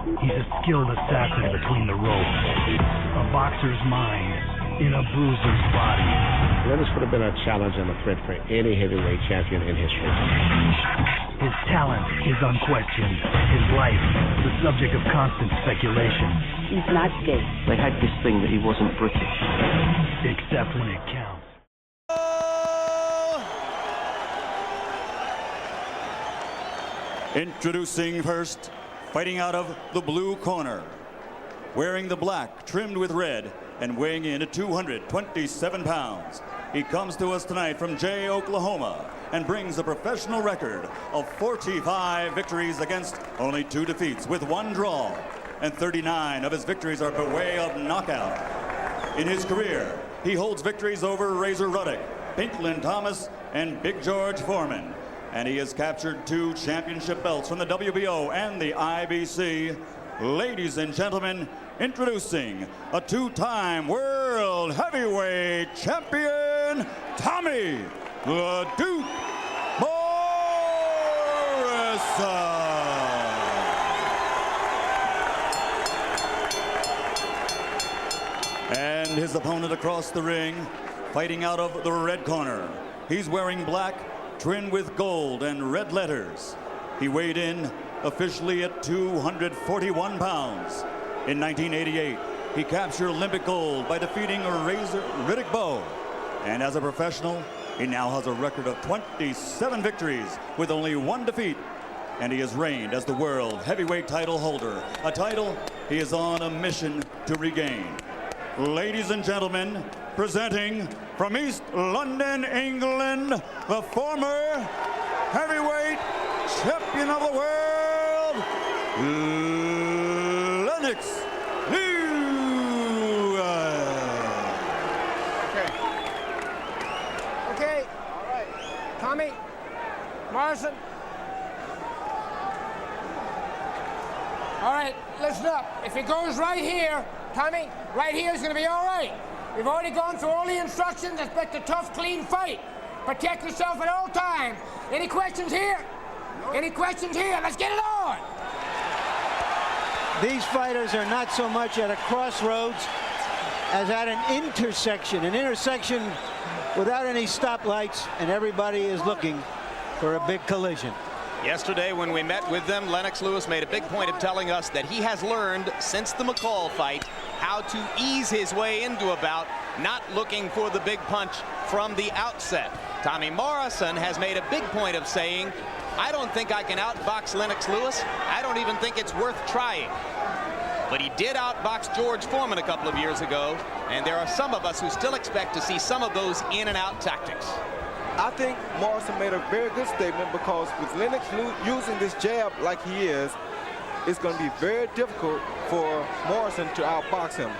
He's a skilled assassin between the ropes. A boxer's mind in a bruiser's body. Lennox would have been a challenge and a threat for any heavyweight champion in history. His talent is unquestioned. His life, the subject of constant speculation. He's not gay. They had this thing that he wasn't British. Except when it counts. Introducing first, fighting out of the blue corner, wearing the black trimmed with red and weighing in at 227 pounds. He comes to us tonight from Jay, Oklahoma, and brings a professional record of 45 victories against only 2 defeats with 1 draw, and 39 of his victories are by way of knockout. In his career, he holds victories over Razor Ruddock, Pinklin Thomas, and Big George Foreman. And he has captured 2 championship belts from the WBO and the IBC. Ladies and gentlemen, introducing a 2-time world heavyweight champion, Tommy the Duke Morrison. And his opponent across the ring, fighting out of the red corner. He's wearing black, trimmed with gold and red letters. He weighed in officially at 241 pounds. In 1988, he captured Olympic gold by defeating Riddick Bowe. And as a professional, he now has a record of 27 victories with only 1 defeat. And he has reigned as the world heavyweight title holder, a title he is on a mission to regain. Ladies and gentlemen, presenting from East London, England, the former heavyweight champion of the world, Lennox Lewis. Okay. All right. Tommy Morrison. All right, listen up. If he goes right here, Tommy, right here is going to be all right. We've already gone through all the instructions. Expect a tough, clean fight. Protect yourself at all times. Any questions here? Any questions here? Let's get it on. These fighters are not so much at a crossroads as at an intersection without any stoplights, and everybody is looking for a big collision. Yesterday, when we met with them, Lennox Lewis made a big point of telling us that he has learned since the McCall fight how to ease his way into a bout, not looking for the big punch from the outset. Tommy Morrison has made a big point of saying, I don't think I can outbox Lennox Lewis. I don't even think it's worth trying. But he did outbox George Foreman a couple of years ago, and there are some of us who still expect to see some of those in and out tactics. I think Morrison made a very good statement, because with Lennox using this jab like he is, it's going to be very difficult for Morrison to outbox him.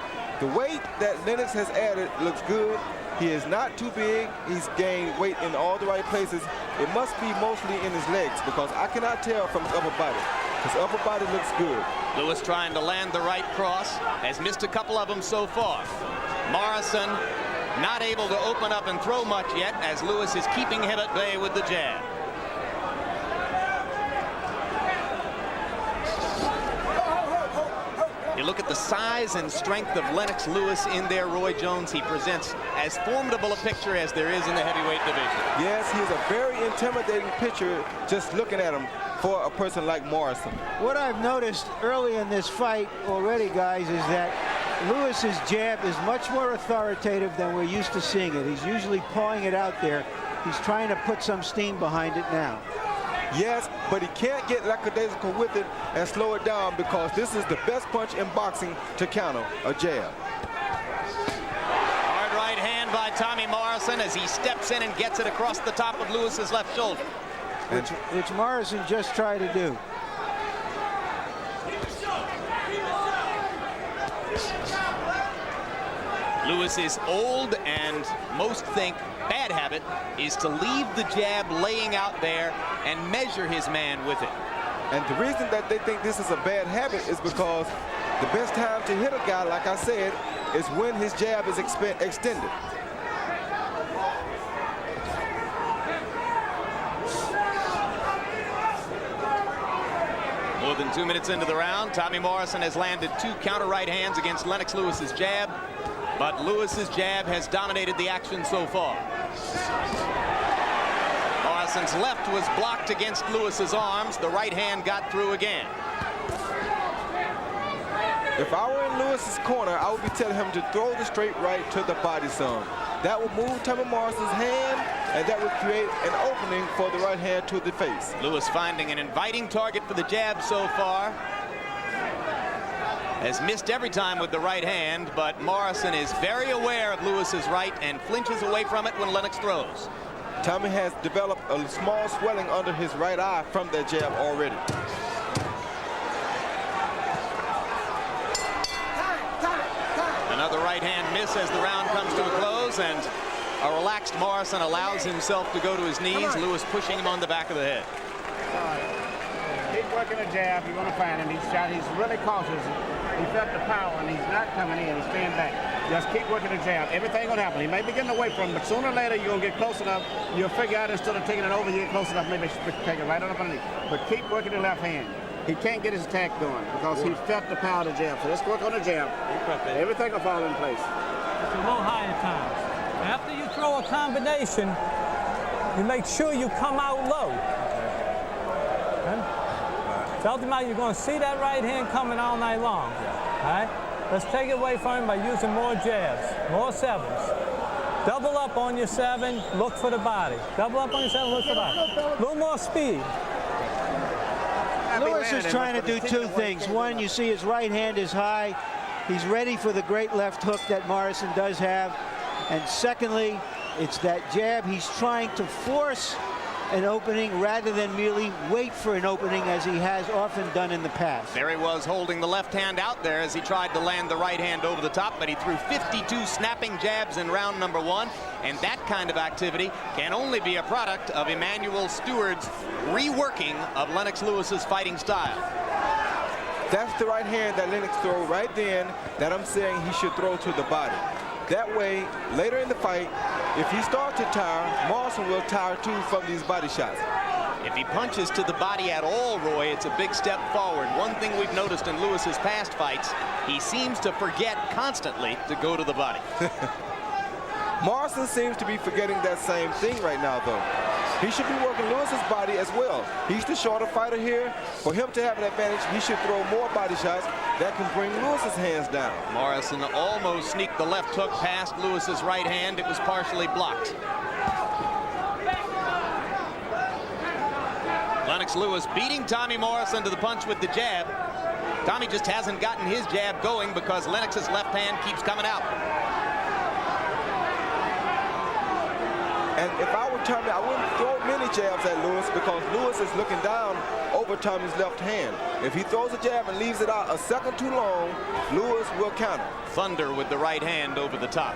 The weight that Lennox has added looks good. He is not too big. He's gained weight in all the right places. It must be mostly in his legs, because I cannot tell from his upper body. His upper body looks good. Lewis trying to land the right cross, has missed a couple of them so far. Morrison not able to open up and throw much yet, as Lewis is keeping him at bay with the jab. You look at the size and strength of Lennox Lewis in there, Roy Jones. He presents as formidable a picture as there is in the heavyweight division. Yes, he's a very intimidating picture just looking at him for a person like Morrison. What I've noticed early in this fight already, guys, is that Lewis's jab is much more authoritative than we're used to seeing it. He's usually pawing it out there. He's trying to put some steam behind it now. Yes, but he can't get lackadaisical with it and slow it down, because this is the best punch in boxing to counter a jab. Hard right hand by Tommy Morrison as he steps in and gets it across the top of Lewis's left shoulder. Which Morrison just tried to do. Lewis is old, and most think bad habit is to leave the jab laying out there and measure his man with it. And the reason that they think this is a bad habit is because the best time to hit a guy, like I said, is when his jab is extended. More than 2 minutes into the round. Tommy Morrison has landed 2 counter right hands against Lennox Lewis's jab, but Lewis's jab has dominated the action so far. Morrison's left was blocked against Lewis's arms. The right hand got through again. If I were in Lewis's corner, I would be telling him to throw the straight right to the body some. That would move Tommy Morrison's hand, and that would create an opening for the right hand to the face. Lewis finding an inviting target for the jab so far. Has missed every time with the right hand, but Morrison is very aware of Lewis's right and flinches away from it when Lennox throws. Tommy has developed a small swelling under his right eye from that jab already. Another right hand miss as the round comes to a close, and a relaxed Morrison allows himself to go to his knees. Lewis pushing him on the back of the head. Keep working the jab. You're going to find him. He's really cautious. He felt the power, and he's not coming in. He's staying back. Just keep working the jab. Everything will happen. He may be getting away from him, but sooner or later, you're going to get close enough. You'll figure out instead of taking it over, you get close enough, maybe take it right on up underneath. But keep working the left hand. He can't get his attack going because he felt the power of the jab. So let's work on the jab. Everything will fall in place. It's a little high at times. After you throw a combination, you make sure you come out low. Okay? So ultimately, you're going to see that right hand coming all night long. All right? Let's take it away from him by using more jabs, more sevens. Double up on your 7, look for the body. Double up on your 7, look for the body. A little more speed. Lewis is trying to do 2 things. One, you see his right hand is high. He's ready for the great left hook that Morrison does have. And secondly, it's that jab. He's trying to force an opening rather than merely wait for an opening as he has often done in the past. There he was holding the left hand out there as he tried to land the right hand over the top, but he threw 52 snapping jabs in round number 1, and that kind of activity can only be a product of Emmanuel Stewart's reworking of Lennox Lewis's fighting style. That's the right hand that Lennox threw right then that I'm saying he should throw to the body. That way, later in the fight, if he starts to tire, Morrison will tire too from these body shots. If he punches to the body at all, Roy, it's a big step forward. One thing we've noticed in Lewis's past fights, he seems to forget constantly to go to the body. Morrison seems to be forgetting that same thing right now, though. He should be working Lewis's body as well. He's the shorter fighter here. For him to have an advantage, he should throw more body shots that can bring Lewis's hands down. Morrison almost sneaked the left hook past Lewis's right hand. It was partially blocked. Lennox Lewis beating Tommy Morrison to the punch with the jab. Tommy just hasn't gotten his jab going because Lennox's left hand keeps coming out. And if I were Tommy, I wouldn't throw many jabs at Lewis because Lewis is looking down over Tommy's left hand. If he throws a jab and leaves it out a second too long, Lewis will counter. Thunder with the right hand over the top.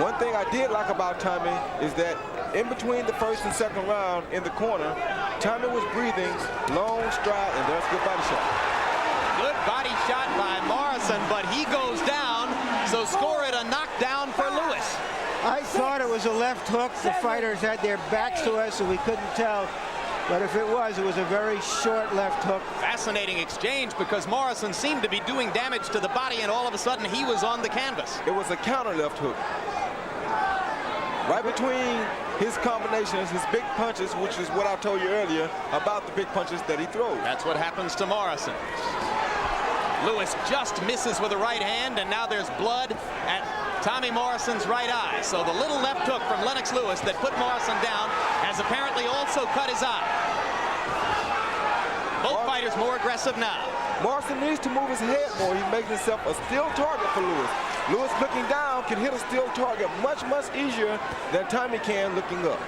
One thing I did like about Tommy is that in between the first and second round in the corner, Tommy was breathing, long stride, and there's a good body shot. Good body shot by Morrison, but he goes down, so score it a knockdown for Lewis. I thought it was a left hook. The fighters had their backs to us, so we couldn't tell. But if it was a very short left hook. Fascinating exchange because Morrison seemed to be doing damage to the body, and all of a sudden he was on the canvas. It was a counter left hook. Right between his combinations, his big punches, which is what I told you earlier about the big punches that he throws. That's what happens to Morrison. Lewis just misses with the right hand, and now there's blood at Tommy Morrison's right eye. So the little left hook from Lennox Lewis that put Morrison down has apparently also cut his eye. Both fighters more aggressive now. Morrison needs to move his head more. He's making himself a still target for Lewis. Lewis looking down can hit a still target much easier than Tommy can looking up.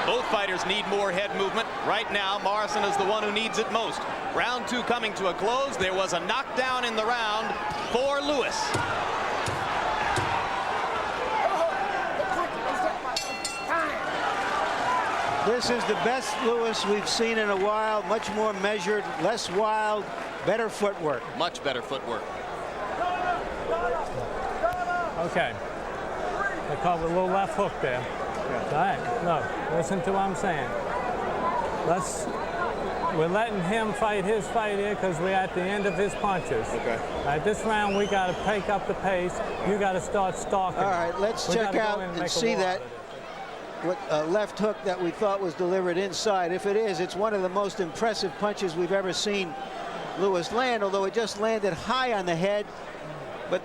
Both fighters need more head movement. Right now, Morrison is the one who needs it most. Round 2 coming to a close. There was a knockdown in the round for Lewis. This is the best Lewis we've seen in a while. Much more measured, less wild, better footwork. Much better footwork. Okay. They call it a little left hook there. All right, no, listen to what I'm saying. We're letting him fight his fight here because we're at the end of his punches. Okay. All right, this round we got to pick up the pace. You got to start stalking. All right, let's check out and see that left hook that we thought was delivered inside. If it is, it's one of the most impressive punches we've ever seen Lewis land, although it just landed high on the head. But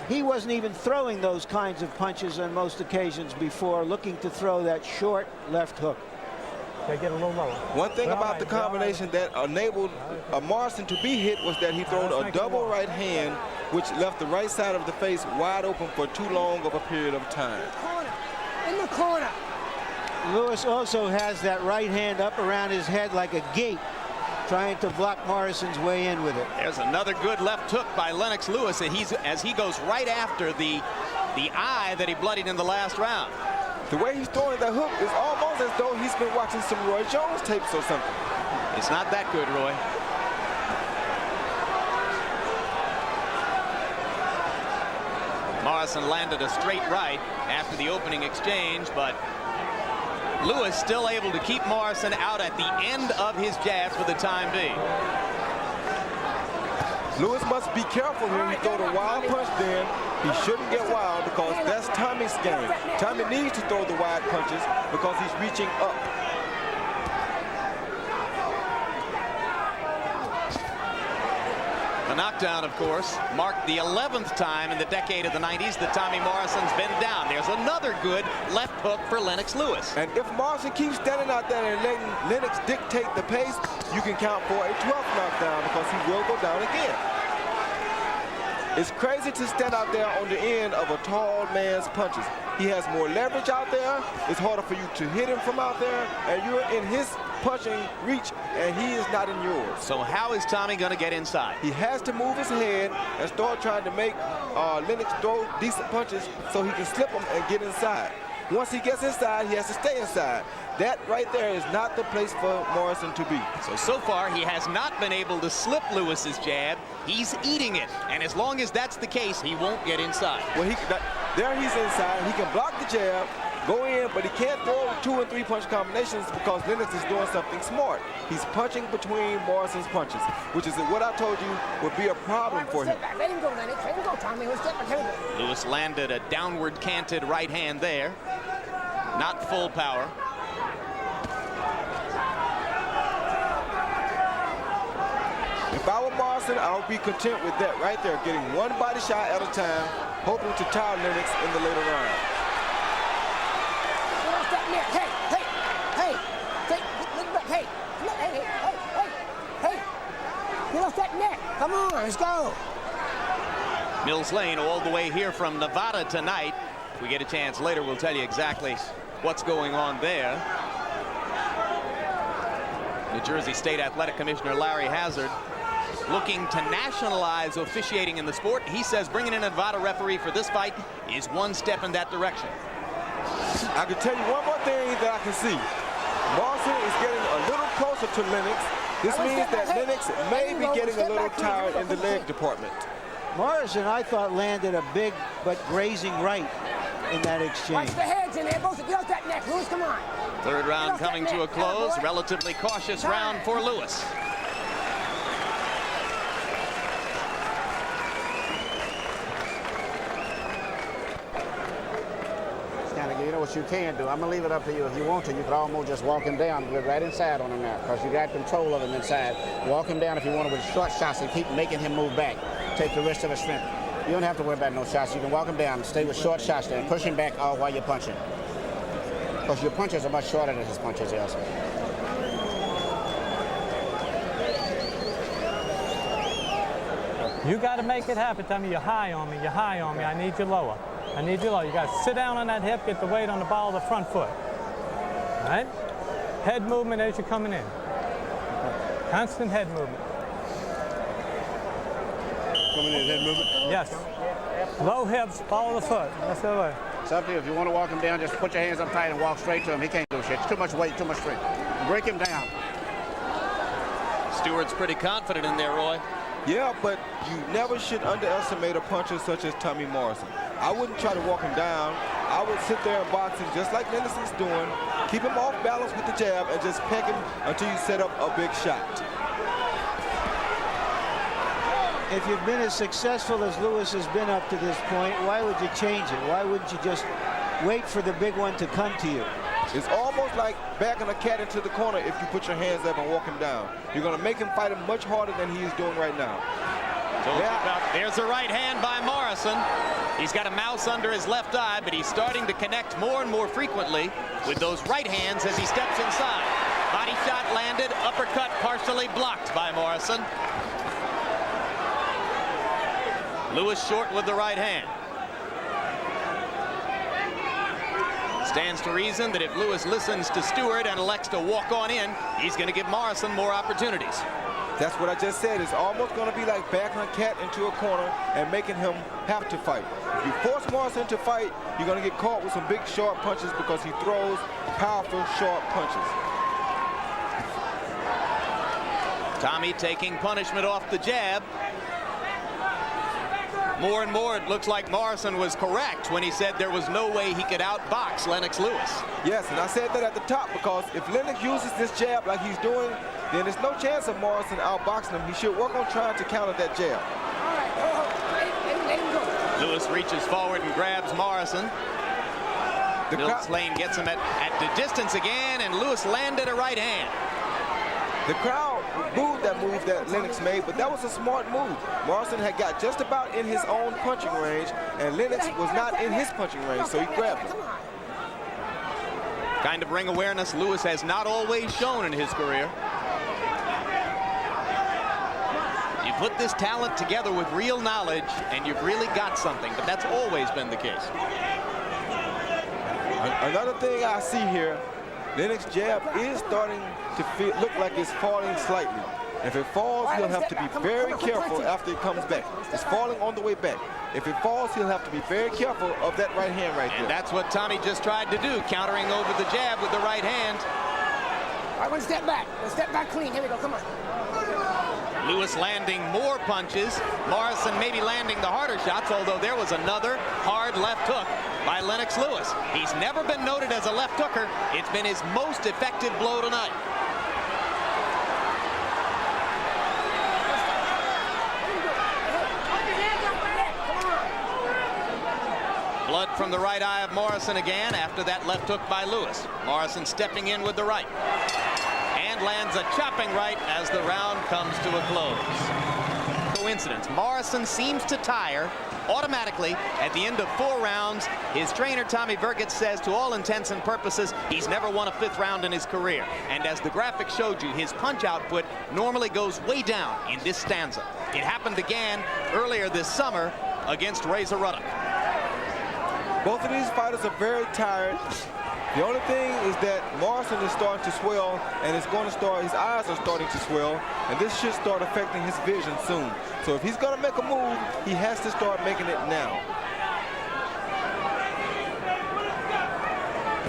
he wasn't even throwing those kinds of punches on most occasions before, looking to throw that short left hook. They get a little lower. One thing about the combination that enabled Morrison to be hit was that he threw a double right hand, which left the right side of the face wide open for too long of a period of time. In the corner. Lewis also has that right hand up around his head like a gate, trying to block Morrison's way in with it. There's another good left hook by Lennox Lewis, and as he goes right after the eye that he bloodied in the last round. The way he's throwing that hook is almost as though he's been watching some Roy Jones tapes or something. It's not that good, Roy. Morrison landed a straight right after the opening exchange, but Lewis still able to keep Morrison out at the end of his jab for the time being. Lewis must be careful here. He throw the wild punch then. He shouldn't get wild because that's Tommy's game. Tommy needs to throw the wide punches because he's reaching up. The knockdown, of course, marked the 11th time in the decade of the 90s that Tommy Morrison's been down. There's another good left hook for Lennox Lewis. And if Morrison keeps standing out there and letting Lennox dictate the pace, you can count for a 12th knockdown because he will go down again. It's crazy to stand out there on the end of a tall man's punches. He has more leverage out there. It's harder for you to hit him from out there, and you're in his punching reach, and he is not in yours. So how is Tommy going to get inside? He has to move his head and start trying to make Lennox throw decent punches so he can slip them and get inside. Once he gets inside, he has to stay inside. That right there is not the place for Morrison to be. So far, he has not been able to slip Lewis's jab. He's eating it, and as long as that's the case, he won't get inside. Well, there he's inside. He can block the jab, go in, but he can't throw 2 and 3 punch combinations because Lennox is doing something smart. He's punching between Morrison's punches, which is what I told you would be a problem for him. Let him go, Lennox. Let him go, Tommy. Lewis landed a downward canted right hand there. Not full power. If I were Morrison, I would be content with that right there, getting one body shot at a time, hoping to tire Lennox in the later round. Get off that neck. Come on, let's go. Mills Lane all the way here from Nevada tonight. If we get a chance later, we'll tell you exactly what's going on there. New Jersey State Athletic Commissioner Larry Hazard looking to nationalize officiating in the sport. He says bringing in a Nevada referee for this fight is one step in that direction. I can tell you one more thing that I can see. Morrison is getting a little closer to Lennox. This means that Lennox may be getting a little tired in the leg department. Morrison, I thought, landed a big but grazing right in that exchange. Watch the heads in there. Both get off that neck, Lewis. Come on. Third round coming to a close. Relatively cautious round for Lewis. You know what you can do. I'm going to leave it up to you. If you want to, you could almost just walk him down and get right inside on him now because you got control of him inside. Walk him down if you want to with short shots and keep making him move back. Take the rest of his strength. You don't have to worry about no shots. You can walk him down and stay with short shots there and push him back all while you're punching. Because your punches are much shorter than his punches also. You got to make it happen, Tommy. You're high on me. You're high on me. I need you lower. I need you lower. You got to sit down on that hip, get the weight on the ball of the front foot. All right? Head movement as you're coming in. Constant head movement. Coming in, head movement? Yes. Low hips, ball of the foot. That's the way. It's up to you. If you want to walk him down, just put your hands up tight and walk straight to him. He can't do shit. It's too much weight, too much strength. Break him down. Stewart's pretty confident in there, Roy. Yeah, but you never should underestimate a puncher such as Tommy Morrison. I wouldn't try to walk him down. I would sit there and box him just like Lennox is doing. Keep him off balance with the jab and just peck him until you set up a big shot. If you've been as successful as Lewis has been up to this point, why would you change it? Why wouldn't you just wait for the big one to come to you? It's almost like backing a cat into the corner if you put your hands up and walk him down. You're going to make him fight him much harder than he is doing right now. There's a right hand by Morrison. He's got a mouse under his left eye, but he's starting to connect more and more frequently with those right hands as he steps inside. Body shot landed, uppercut partially blocked by Morrison. Lewis short with the right hand. Stands to reason that if Lewis listens to Stewart and elects to walk on in, he's going to give Morrison more opportunities. That's what I just said. It's almost going to be like backing a cat into a corner and making him have to fight. If you force Morrison to fight, you're going to get caught with some big, sharp punches because he throws powerful, sharp punches. Tommy taking punishment off the jab. More and more, it looks like Morrison was correct when he said there was no way he could outbox Lennox Lewis. Yes, and I said that at the top because if Lennox uses this jab like he's doing, then there's no chance of Morrison outboxing him. He should work on trying to counter that jab. Lewis reaches forward and grabs Morrison. Bill Slane gets him at the distance again, and Lewis landed a right hand. The crowd booed that move that Lennox made, but that was a smart move. Morrison had got just about in his own punching range, and Lennox was not in his punching range, so he grabbed him. Kind of ring awareness Lewis has not always shown in his career. You put this talent together with real knowledge, and you've really got something, but that's always been the case. Another thing I see here, Lennox's jab is starting to look like it's falling slightly. If it falls, he'll have to be very careful after it comes back. It's falling on the way back. If it falls, he'll have to be very careful of that right hand right there. And that's what Tommy just tried to do, countering over the jab with the right hand. All right, one step back. One step back clean. Here we go. Come on. Lewis landing more punches. Morrison maybe landing the harder shots, although there was another hard left hook by Lennox Lewis. He's never been noted as a left hooker. It's been his most effective blow tonight. Blood from the right eye of Morrison again after that left hook by Lewis. Morrison stepping in with the right. And lands a chopping right as the round comes to a close. Coincidence. Morrison seems to tire automatically at the end of 4 rounds. His trainer, Tommy Vergitz, says to all intents and purposes, he's never won a 5th round in his career. And as the graphic showed you, his punch output normally goes way down in this stanza. It happened again earlier this summer against Razor Ruddock. Both of these fighters are very tired. The only thing is that Morrison is starting to swell, and it's going to start, his eyes are starting to swell, and this should start affecting his vision soon. So if he's going to make a move, he has to start making it now.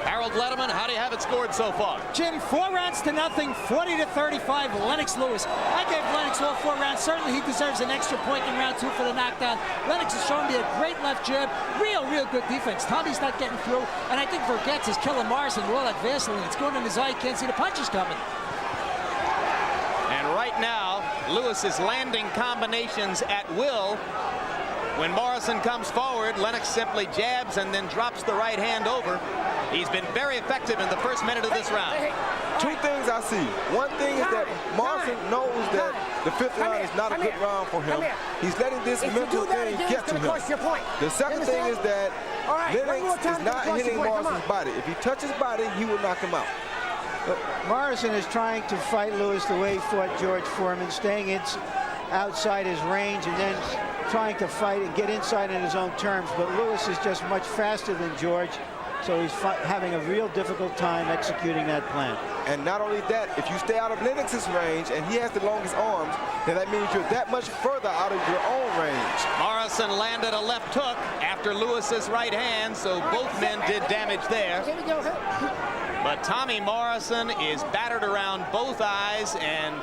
Harold Letterman, how do you have it scored so far? Jim, 4 rounds to nothing, 40-35, Lennox Lewis. I gave Lennox all 4 rounds. Certainly he deserves an extra point in round 2 for the knockdown. Lennox has shown me a great left jab, real good defense. Tommy's not getting through, and I think Vergitz is killing Morrison with all that Vaseline. It's going in his eye, can't see the punches coming. And right now, Lewis is landing combinations at will. When Morrison comes forward, Lennox simply jabs and then drops the right hand over. He's been very effective in the first minute of this round. 2 things I see. One thing is that Morrison knows that the 5th round is not a good round for him. He's letting this mental thing get to him. The second thing is that Lennox is not hitting Morrison's body. If he touches body, he will knock him out. But Morrison is trying to fight Lewis the way he fought George Foreman, staying outside his range and then trying to fight and get inside in his own terms. But Lewis is just much faster than George, so he's having a real difficult time executing that plan. And not only that, if you stay out of Lennox's range and he has the longest arms, then that means you're that much further out of your own range. Morrison landed a left hook after Lewis's right hand, so both men did damage there. But Tommy Morrison is battered around both eyes and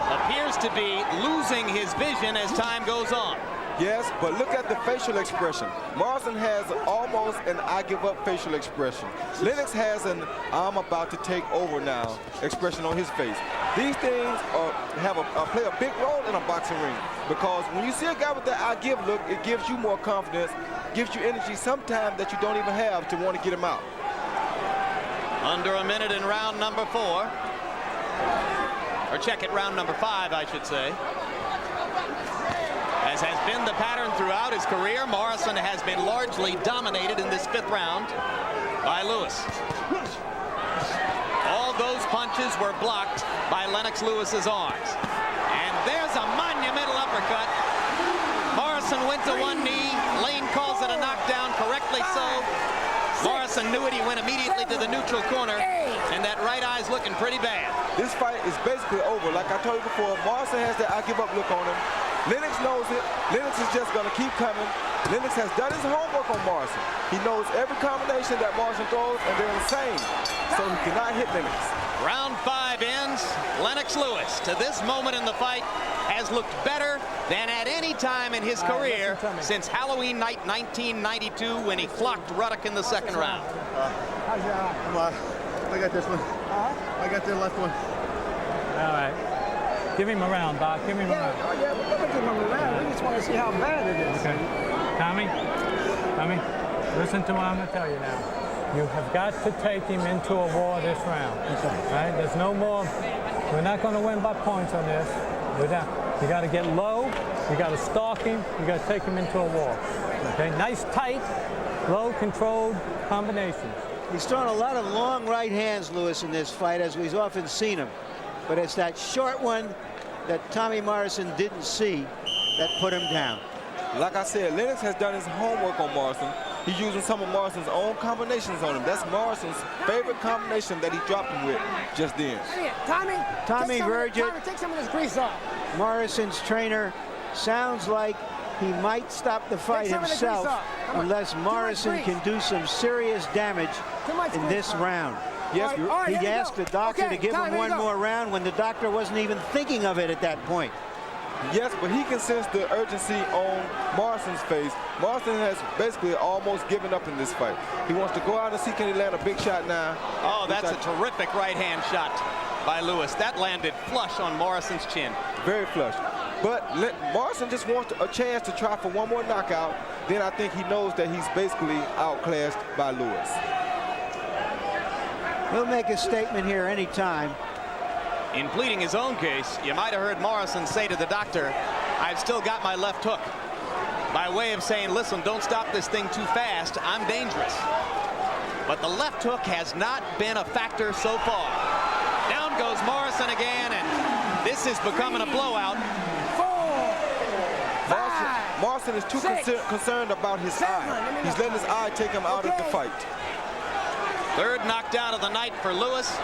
appears to be losing his vision as time goes on. Yes, but look at the facial expression. Morrison has almost an I give up facial expression. Lennox has an I'm about to take over now expression on his face. These things play a big role in a boxing ring, because when you see a guy with that I give look, it gives you more confidence, gives you energy sometimes that you don't even have to want to get him out. Under a minute in round number 4. Or check it, round number 5, I should say. As has been the pattern throughout his career, Morrison has been largely dominated in this 5th round by Lewis. All those punches were blocked by Lennox Lewis's arms. And there's a monumental uppercut. Morrison went to one knee. Lane calls it a knockdown, correctly so. Morrison knew it. He went immediately to the neutral corner, and that right eye's looking pretty bad. This fight is basically over. Like I told you before, Morrison has that I give up look on him. Lennox knows it. Lennox is just going to keep coming. Lennox has done his homework on Morrison. He knows every combination that Morrison throws, and they're the same. So he cannot hit Lennox. Round 5 ends. Lennox Lewis, to this moment in the fight, has looked better than at any time in his career since Halloween night 1992, when he clocked Ruddock in the 2nd round. How's your eye? Come on. I got this one. I got the left one. All right. Give him a round, Doc. Give him a round. Yeah, we're going to give him a round. We just want to see how bad it is. Okay. Tommy, listen to what I'm going to tell you now. You have got to take him into a war this round. Right? There's no more. We're not going to win by points on this. You got to get low. You got to stalk him. You got to take him into a war. Okay? Nice, tight, low, controlled combinations. He's thrown a lot of long right hands, Lewis, in this fight, as we've often seen him. But it's that short one that Tommy Morrison didn't see that put him down. Like I said, Lennox has done his homework on Morrison. He's using some of Morrison's own combinations on him. That's Morrison's favorite combination that he dropped him with just then. Tommy Virgin, take some of this grease off. Morrison's trainer, sounds like he might stop the fight himself unless Morrison can do some serious damage in this round. Yes, he asked the doctor to give him one more round when the doctor wasn't even thinking of it at that point. Yes, but he can sense the urgency on Morrison's face. Morrison has basically almost given up in this fight. He wants to go out and see can he land a big shot now. Oh, that's a terrific right-hand shot by Lewis. That landed flush on Morrison's chin. Very flush. But Morrison just wants a chance to try for one more knockout. Then I think he knows that he's basically outclassed by Lewis. He'll make a statement here anytime. In pleading his own case, you might have heard Morrison say to the doctor, I've still got my left hook. By way of saying, listen, don't stop this thing too fast. I'm dangerous. But the left hook has not been a factor so far. Down goes Morrison again, and this is becoming a blowout. Morrison is too concerned about his eye. He's letting his eye take him out of the fight. 3rd knockdown of the night for Lewis.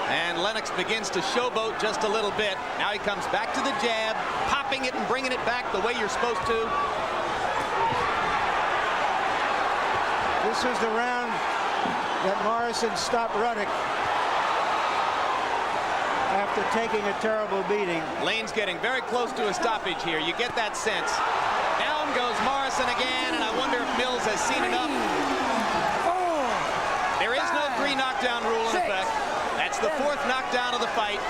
And Lennox begins to showboat just a little bit. Now he comes back to the jab, popping it and bringing it back the way you're supposed to. This was the round that Morrison stopped Ruddock after taking a terrible beating. Lane's getting very close to a stoppage here. You get that sense. Down goes Morrison again, and I wonder if Mills has seen enough. There is no 3 knockdown rule in effect. That's the 4th knockdown of the fight,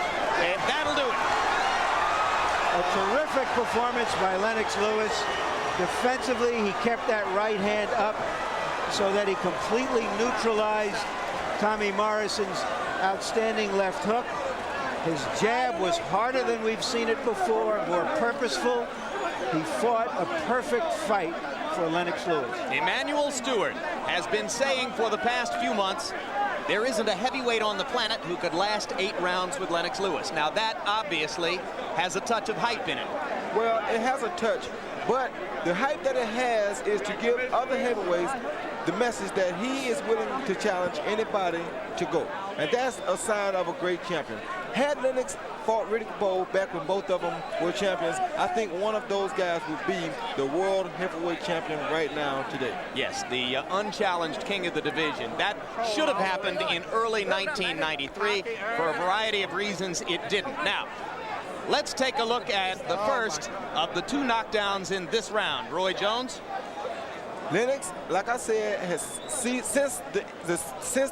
and that'll do it. A terrific performance by Lennox Lewis. Defensively, he kept that right hand up so that he completely neutralized Tommy Morrison's outstanding left hook. His jab was harder than we've seen it before, more purposeful. He fought a perfect fight for Lennox Lewis. Emmanuel Stewart has been saying for the past few months, there isn't a heavyweight on the planet who could last 8 rounds with Lennox Lewis. Now that obviously has a touch of hype in it. Well, it has a touch, but the hype that it has is to give other heavyweights the message that he is willing to challenge anybody to go. And that's a sign of a great champion. Had Lennox fought Riddick Bowe back when both of them were champions, I think one of those guys would be the world heavyweight champion right now today. Yes, the unchallenged king of the division. That should have happened in early 1993. For a variety of reasons, it didn't. Now, Let's take a look at the first of the 2 knockdowns in this round. Roy Jones. Lennox, like I said, has sensed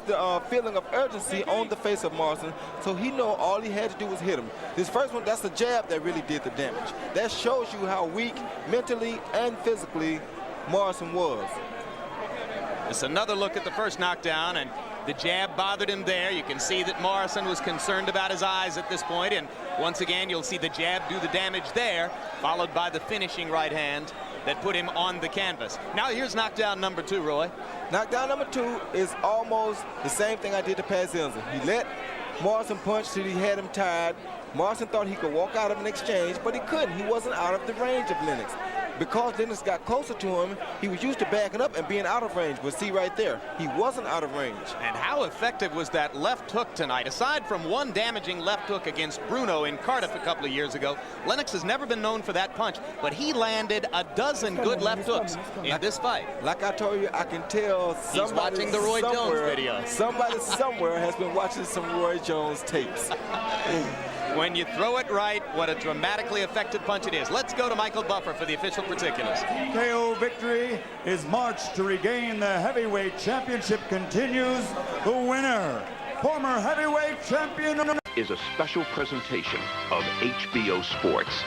the feeling of urgency on the face of Morrison, so he know all he had to do was hit him. This first one, that's the jab that really did the damage. That shows you how weak mentally and physically Morrison was. It's another look at the first knockdown, and the jab bothered him there. You can see that Morrison was concerned about his eyes at this point, and once again you'll see the jab do the damage there, followed by the finishing right hand that put him on the canvas. Now here's knockdown number 2, Roy. Knockdown number 2 is almost the same thing I did to Pat Zinza. He let Morrison punch till he had him tired. Morrison thought he could walk out of an exchange, but he couldn't. He wasn't out of the range of Lennox. Because Lennox got closer to him, he was used to backing up and being out of range. But see right there, he wasn't out of range. And how effective was that left hook tonight? Aside from one damaging left hook against Bruno in Cardiff a couple of years ago, Lennox has never been known for that punch, but he landed a dozen good left hooks in this fight. Like I told you, I can tell somebody watching the Roy Jones video. Somebody somewhere has been watching some Roy Jones tapes. When you throw it right, what a dramatically effective punch it is. Let's go to Michael Buffer for the official particulars. KO victory. His march to regain the heavyweight championship continues. The winner, former heavyweight champion, is a special presentation of HBO Sports.